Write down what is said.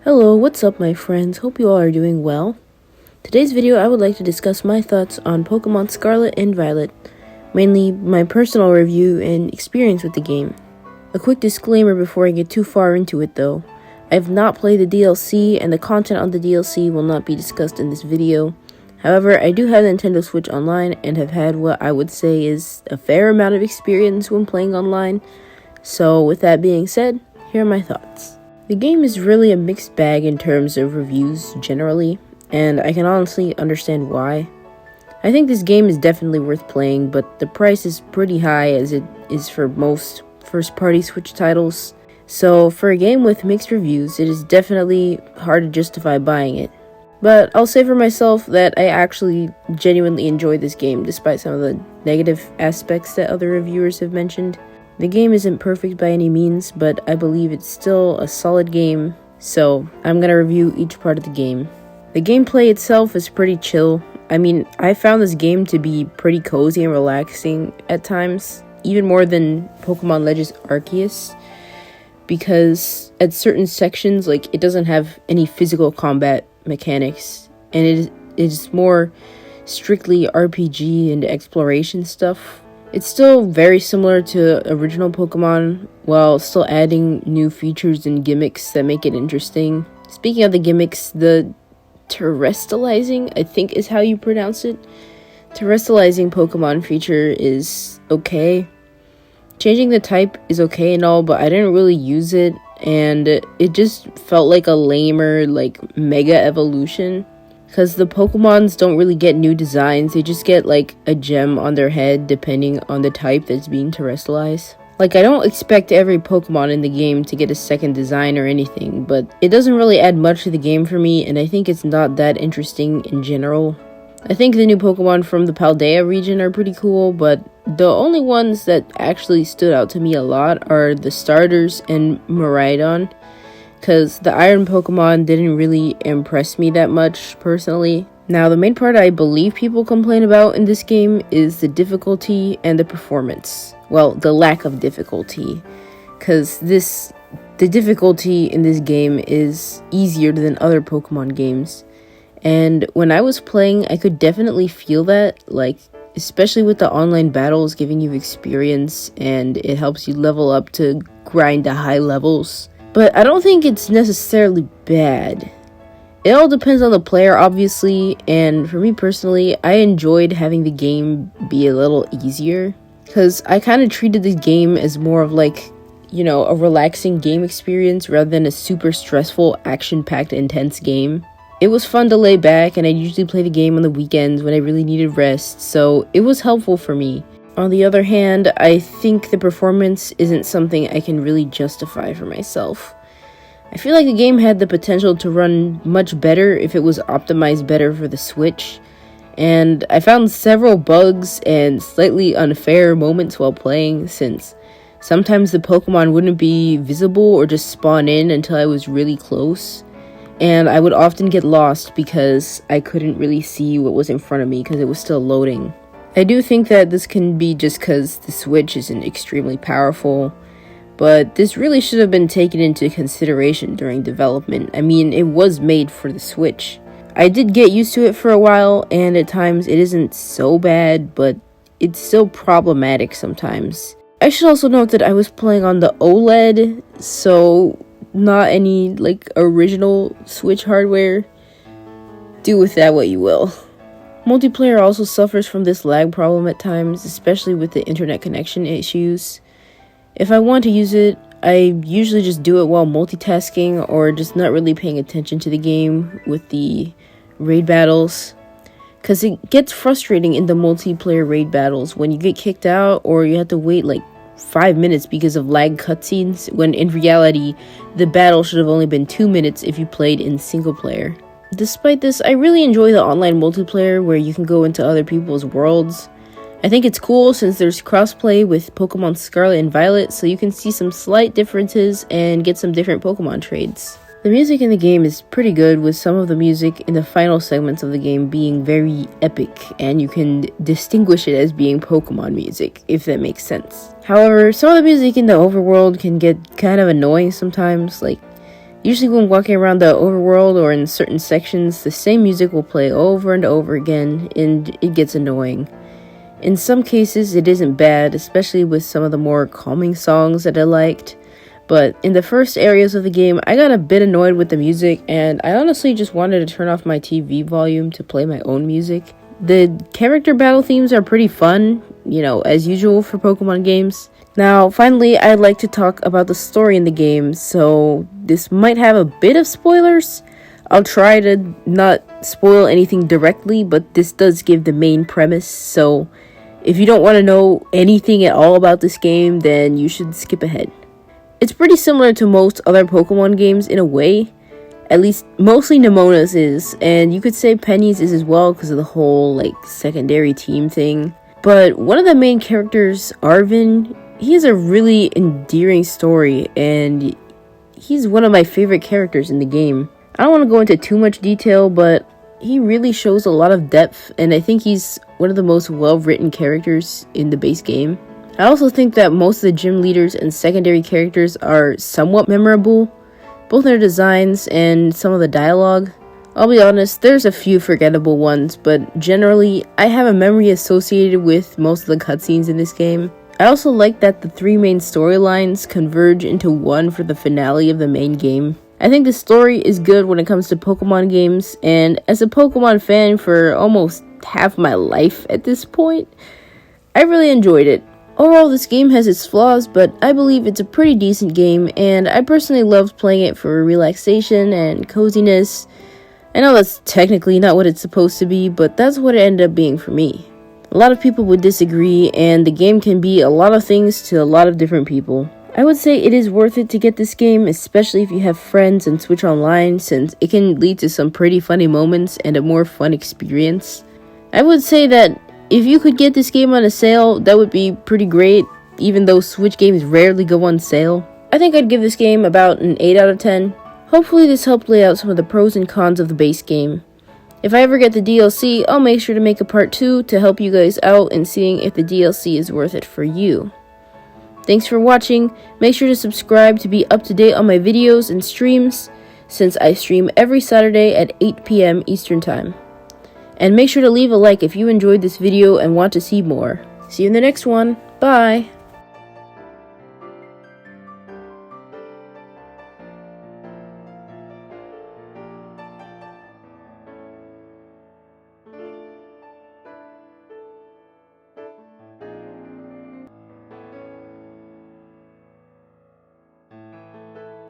Hello, what's up my friends? Hope you all are doing well. Today's video I would like to discuss my thoughts on Pokemon Scarlet and Violet, mainly my personal review and experience with the game. A quick disclaimer before I get too far into it though. I have not played the DLC and the content on the DLC will not be discussed in this video. However, I do have the Nintendo Switch Online and have had what I would say is a fair amount of experience when playing online. So with that being said, here are my thoughts. The game is really a mixed bag in terms of reviews generally, and I can honestly understand why. I think this game is definitely worth playing, but the price is pretty high as it is for most first-party Switch titles. So for a game with mixed reviews, it is definitely hard to justify buying it. But I'll say for myself that I actually genuinely enjoyed this game despite some of the negative aspects that other reviewers have mentioned. The game isn't perfect by any means, but I believe it's still a solid game, so I'm gonna review each part of the game. The gameplay itself is pretty chill. I mean, I found this game to be pretty cozy and relaxing at times, even more than Pokemon Legends Arceus, because at certain sections, it doesn't have any physical combat mechanics, and it is more strictly RPG and exploration stuff. It's still very similar to original Pokemon, while still adding new features and gimmicks that make it interesting. Speaking of the gimmicks, the terrestrializing, I think is how you pronounce it. Terrestrializing Pokemon feature is okay. Changing the type is okay and all, but I didn't really use it, and it just felt like a lamer, mega evolution. Because the Pokemons don't really get new designs, they just get a gem on their head depending on the type that's being terrestrialized. I don't expect every Pokemon in the game to get a second design or anything, but it doesn't really add much to the game for me, and I think it's not that interesting in general. I think the new Pokemon from the Paldea region are pretty cool, but the only ones that actually stood out to me a lot are the starters and Miraidon. Because the Iron Pokemon didn't really impress me that much, personally. Now, the main part I believe people complain about in this game is the difficulty and the performance. Well, the lack of difficulty. Because the difficulty in this game is easier than other Pokemon games. And when I was playing, I could definitely feel that, especially with the online battles giving you experience, and it helps you level up to grind to high levels. But I don't think it's necessarily bad. It all depends on the player, obviously, and for me personally, I enjoyed having the game be a little easier. Because I kind of treated the game as more of a relaxing game experience rather than a super stressful, action-packed, intense game. It was fun to lay back, and I usually play the game on the weekends when I really needed rest, so it was helpful for me. On the other hand, I think the performance isn't something I can really justify for myself. I feel like the game had the potential to run much better if it was optimized better for the Switch, and I found several bugs and slightly unfair moments while playing, since sometimes the Pokemon wouldn't be visible or just spawn in until I was really close, and I would often get lost because I couldn't really see what was in front of me because it was still loading. I do think that this can be just because the Switch isn't extremely powerful, but this really should have been taken into consideration during development. I mean, it was made for the Switch. I did get used to it for a while, and at times it isn't so bad, but it's still problematic sometimes. I should also note that I was playing on the OLED, so not any, original Switch hardware. Do with that what you will. Multiplayer also suffers from this lag problem at times, especially with the internet connection issues. If I want to use it, I usually just do it while multitasking or just not really paying attention to the game with the raid battles. Because it gets frustrating in the multiplayer raid battles when you get kicked out or you have to wait 5 minutes because of lag cutscenes, when in reality, the battle should have only been 2 minutes if you played in single player. Despite this, I really enjoy the online multiplayer where you can go into other people's worlds. I think it's cool since there's crossplay with Pokemon Scarlet and Violet, so you can see some slight differences and get some different Pokemon trades. The music in the game is pretty good, with some of the music in the final segments of the game being very epic, and you can distinguish it as being Pokemon music, if that makes sense. However, some of the music in the overworld can get kind of annoying sometimes, Usually when walking around the overworld or in certain sections, the same music will play over and over again, and it gets annoying. In some cases, it isn't bad, especially with some of the more calming songs that I liked. But in the first areas of the game, I got a bit annoyed with the music, and I honestly just wanted to turn off my TV volume to play my own music. The character battle themes are pretty fun, as usual for Pokemon games. Now, finally, I'd like to talk about the story in the game, so this might have a bit of spoilers. I'll try to not spoil anything directly, but this does give the main premise, so if you don't want to know anything at all about this game, then you should skip ahead. It's pretty similar to most other Pokemon games in a way. At least, mostly Nemona's is, and you could say Penny's is as well because of the whole, secondary team thing. But one of the main characters, Arvin, he has a really endearing story, and he's one of my favorite characters in the game. I don't want to go into too much detail, but he really shows a lot of depth, and I think he's one of the most well-written characters in the base game. I also think that most of the gym leaders and secondary characters are somewhat memorable, both their designs and some of the dialogue. I'll be honest, there's a few forgettable ones, but generally, I have a memory associated with most of the cutscenes in this game. I also like that the three main storylines converge into one for the finale of the main game. I think the story is good when it comes to Pokemon games, and as a Pokemon fan for almost half my life at this point, I really enjoyed it. Overall, this game has its flaws, but I believe it's a pretty decent game, and I personally loved playing it for relaxation and coziness. I know that's technically not what it's supposed to be, but that's what it ended up being for me. A lot of people would disagree, and the game can be a lot of things to a lot of different people. I would say it is worth it to get this game, especially if you have friends and Switch Online, since it can lead to some pretty funny moments and a more fun experience. I would say that if you could get this game on a sale, that would be pretty great, even though Switch games rarely go on sale. I think I'd give this game about an 8 out of 10. Hopefully this helped lay out some of the pros and cons of the base game. If I ever get the DLC, I'll make sure to make a part 2 to help you guys out in seeing if the DLC is worth it for you. Thanks for watching. Make sure to subscribe to be up to date on my videos and streams, since I stream every Saturday at 8 p.m. Eastern Time. And make sure to leave a like if you enjoyed this video and want to see more. See you in the next one. Bye!